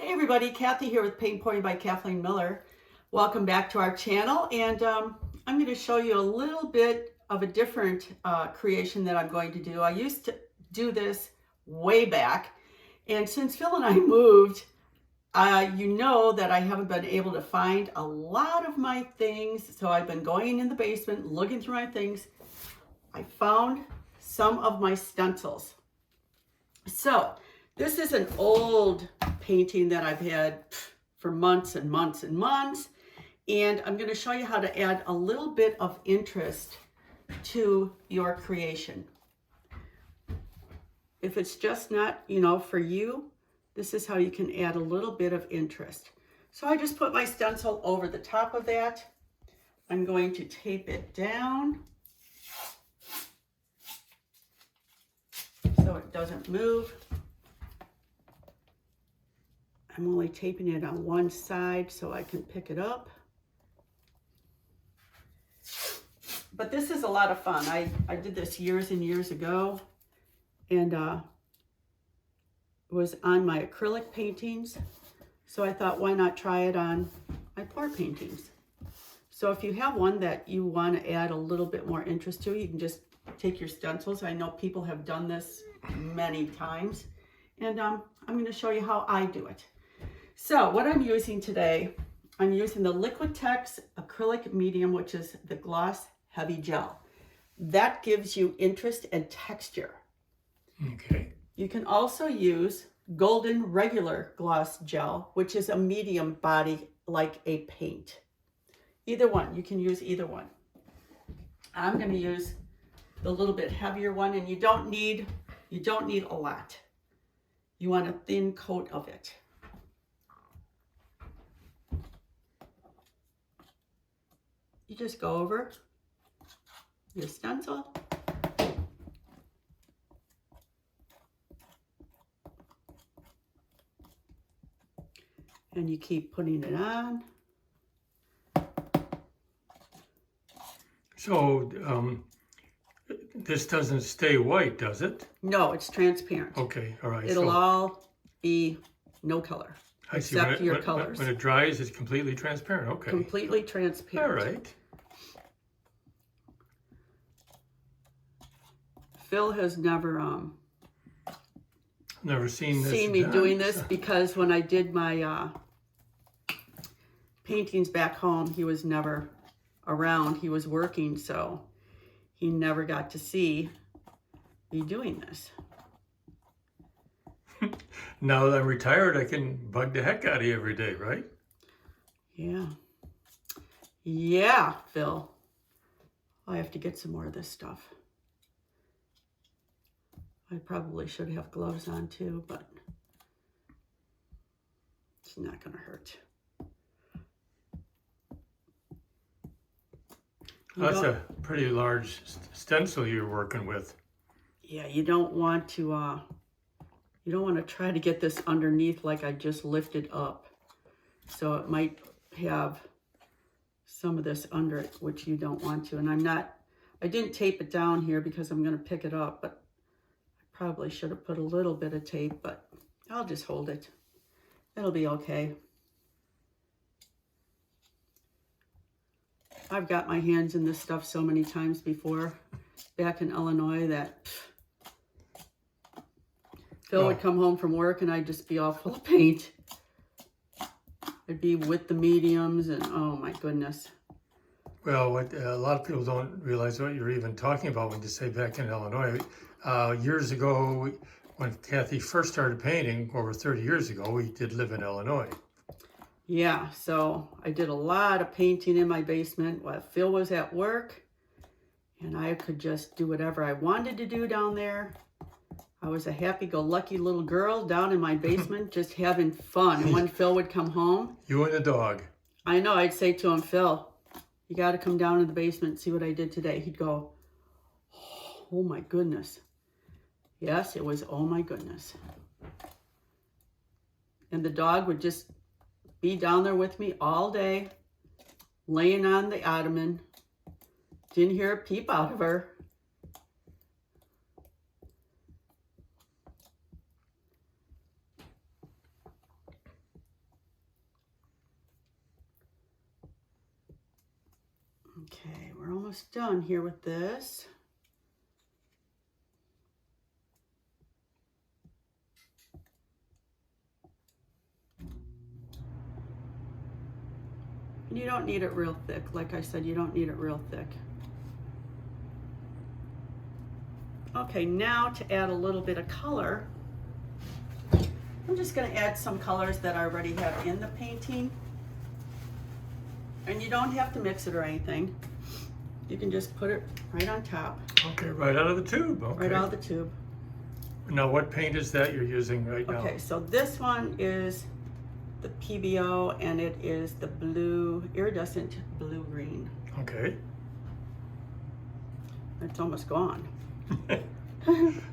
Hey everybody, Kathy here with Paint Pouring by Kathleen Miller. Welcome back to our channel, and I'm going to show you a little bit of a different creation that I'm going to do. I used to do this way back, and since Phil and I moved, you know that I haven't been able to find a lot of my things, so I've been going in the basement, looking through my things. I found some of my stencils. So this is an old painting that I've had for months and months and months, and I'm going to show you how to add a little bit of interest to your creation. If it's just not, for you, this is how you can add a little bit of interest. So I just put my stencil over the top of that. I'm going to tape it down so it doesn't move. I'm only taping it on one side so I can pick it up. But this is a lot of fun. I did this years and years ago, and it was on my acrylic paintings. So I thought, why not try it on my pour paintings? So if you have one that you want to add a little bit more interest to, you can just take your stencils. I know people have done this many times, and I'm going to show you how I do it. So what I'm using today, I'm using the Liquitex acrylic medium, which is the gloss heavy gel. That gives you interest and texture. Okay. You can also use golden regular gloss gel, which is a medium body like a paint. Either one, you can use either one. I'm going to use the little bit heavier one, and you don't need a lot. You want a thin coat of it. You just go over your stencil. And you keep putting it on. So this doesn't stay white, does it? No, it's transparent. Okay, all right. It'll all be no color, I see. except your colors. When it dries, it's completely transparent. Okay. Completely transparent. All right. Phil has never seen me doing this, because when I did my paintings back home, he was never around. He was working, so he never got to see me doing this. Now that I'm retired, I can bug the heck out of you every day, right? Yeah. Yeah, Phil. I have to get some more of this stuff. I probably should have gloves on too, but it's not going to hurt. That's a pretty large stencil you're working with. Yeah, you don't want to try to get this underneath like I just lifted up. So it might have some of this under it, which you don't want to. And I didn't tape it down here because I'm going to pick it up, but I probably should have put a little bit of tape, but I'll just hold it. It'll be okay. I've got my hands in this stuff so many times before back in Illinois that Phil would come home from work and I'd just be all full of paint. I'd be with the mediums, and oh my goodness. Well, what a lot of people don't realize what you're even talking about when you say back in Illinois. Years ago, when Kathy first started painting, over 30 years ago, we did live in Illinois. Yeah, so I did a lot of painting in my basement while Phil was at work, and I could just do whatever I wanted to do down there. I was a happy-go-lucky little girl down in my basement just having fun. And when Phil would come home... You and the dog. I know, I'd say to him, Phil, you got to come down in the basement and see what I did today. He'd go, oh my goodness. Yes, it was oh my goodness. And the dog would just be down there with me all day, laying on the ottoman. Didn't hear a peep out of her. Okay, we're almost done here with this. And you don't need it real thick. Like I said, you don't need it real thick. Okay, now to add a little bit of color, I'm just going to add some colors that I already have in the painting. And you don't have to mix it or anything. You can just put it right on top. Okay, right out of the tube. Okay. Right out of the tube. Now, what paint is that you're using right now? Okay, so this one is the PBO, and it is the blue, iridescent blue-green. Okay. It's almost gone.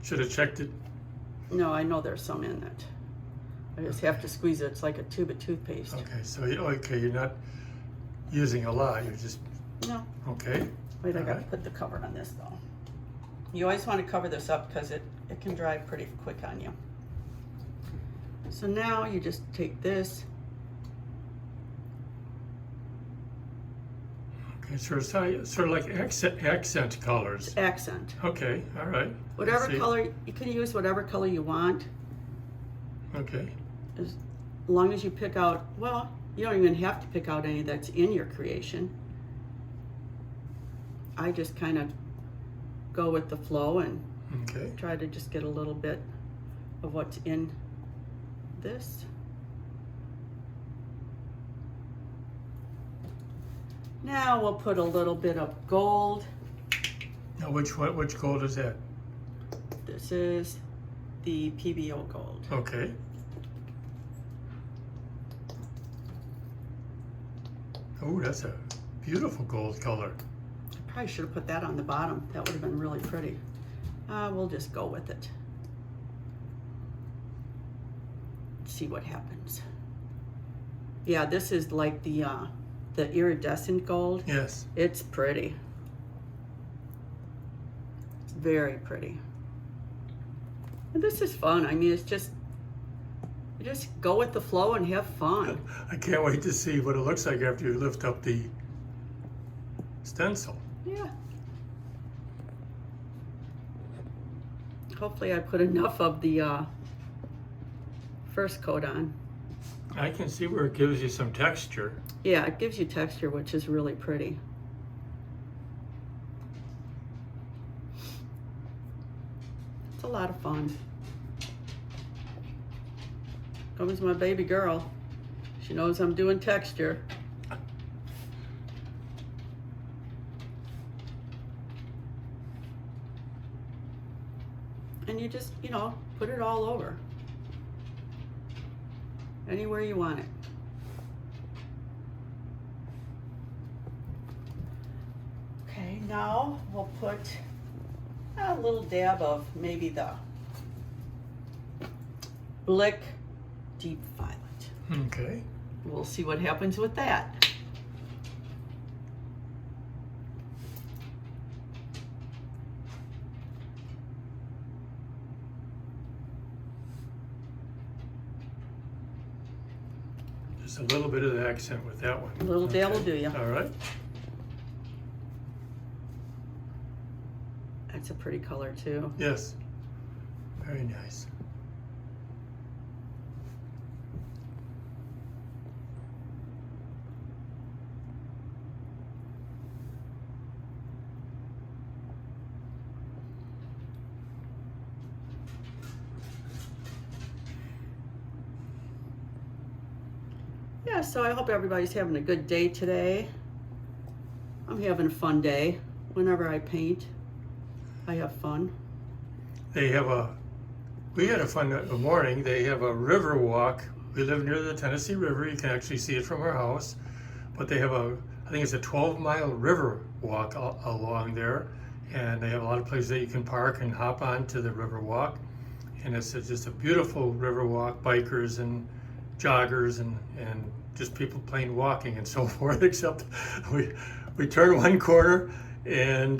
Should have checked it. No, I know there's some in it. I just have to squeeze it. It's like a tube of toothpaste. Okay, so you're not using a lot. You're just No. okay. Wait, I All got to right. put the cover on this though. You always want to cover this up because it can dry pretty quick on you. So now you just take this. Okay, so it's sort of like accent colors. Accent. Okay, all right. Whatever I see. color, you can use whatever color you want. Okay. As long as you pick out, well, you don't even have to pick out any that's in your creation. I just kind of go with the flow and Okay. try to just get a little bit of what's in this. Now we'll put a little bit of gold. Now, which gold is that? This is the PBO gold. Okay. Oh, that's a beautiful gold color. Probably should have put that on the bottom. That would have been really pretty. We'll just go with it. See what happens. Yeah, this is like the iridescent gold. Yes. It's pretty. It's very pretty. And this is fun. I mean, it's just, you just go with the flow and have fun. I can't wait to see what it looks like after you lift up the stencil. Yeah. Hopefully I put enough of the first coat on. I can see where it gives you some texture. Yeah, it gives you texture, which is really pretty. It's a lot of fun. Comes my baby girl. She knows I'm doing texture. And you just, put it all over. Anywhere you want it. Okay, now we'll put a little dab of maybe the Blick Deep Violet. Okay. We'll see what happens with that. Just a little bit of the accent with that one. A little dab will do you. All right. That's a pretty color too. Yes. Very nice. Yeah, so I hope everybody's having a good day today. I'm having a fun day. Whenever I paint, I have fun. We had a fun morning. They have a river walk. We live near the Tennessee River. You can actually see it from our house. But they have I think it's a 12-mile river walk along there. And they have a lot of places that you can park and hop on to the river walk. And it's just a beautiful river walk, bikers and joggers and just people plain walking and so forth, except we turn one corner and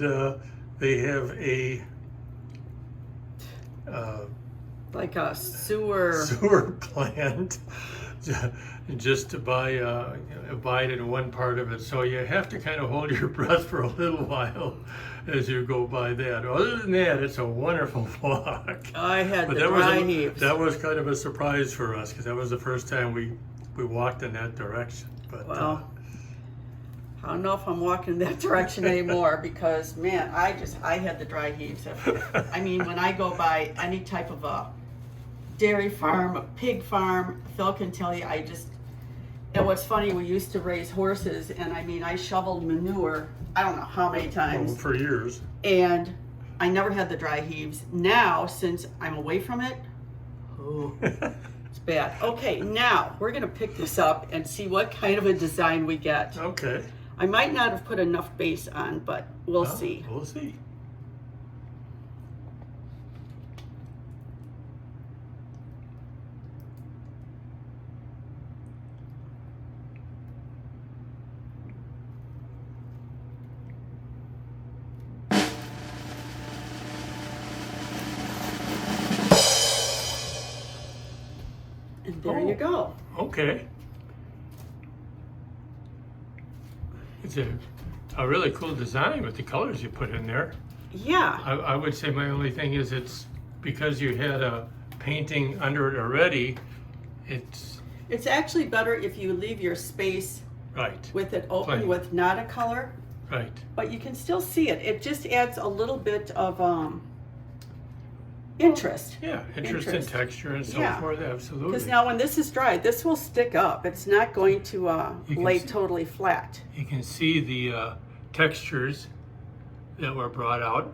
they have a like a sewer plant, just to abide in one part of it. So you have to kind of hold your breath for a little while as you go by that. Other than that, it's a wonderful walk. I had But the dry heaves. that was kind of a surprise for us because that was the first time we walked in that direction. But Well, I don't know if I'm walking in that direction anymore because, man, I had the dry heaves. I mean, when I go by any type of a dairy farm, a pig farm, Phil can tell you, and what's funny, we used to raise horses, and I mean, I shoveled manure, I don't know how many times. for years. And I never had the dry heaves. Now, since I'm away from it, it's bad. Okay, now we're gonna pick this up and see what kind of a design we get. Okay. I might not have put enough base on, but we'll see. We'll see. And there you go. Okay. It's a really cool design with the colors you put in there. Yeah. I would say my only thing is it's because you had a painting under it already, It's actually better if you leave your space right, with it open Plain. with not a color, right. but you can still see it. It just adds a little bit of interest. Yeah, interest in texture and so Yeah. forth, absolutely. Because now when this is dry, this will stick up. It's not going to You can lay see- totally flat. You can see the textures that were brought out.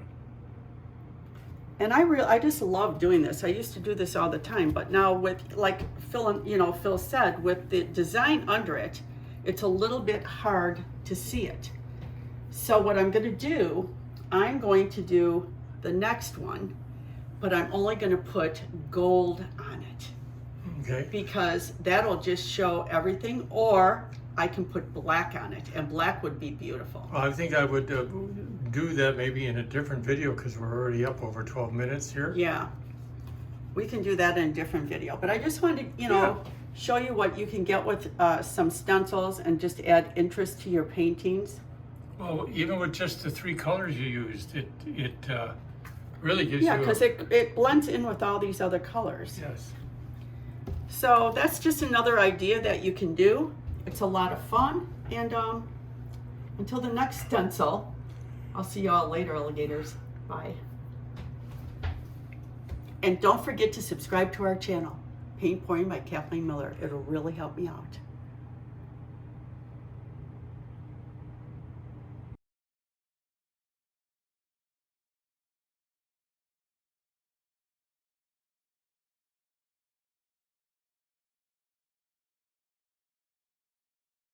And I just love doing this. I used to do this all the time, but now with, like Phil said, with the design under it, it's a little bit hard to see it. So what I'm going to do the next one, but I'm only going to put gold on it Okay. because that'll just show everything, or I can put black on it, and black would be beautiful. Well, I think I would do that maybe in a different video because we're already up over 12 minutes here. Yeah, we can do that in a different video, but I just wanted to, Yeah. show you what you can get with some stencils and just add interest to your paintings. Well, even with just the 3 colors you used, it really gives Yeah, you because it blends in with all these other colors. yes. So that's just another idea that you can do. It's a lot of fun, and until the next stencil, I'll see y'all later, alligators. Bye. And don't forget to subscribe to our channel, Paint Pouring by Kathleen Miller. It'll really help me out.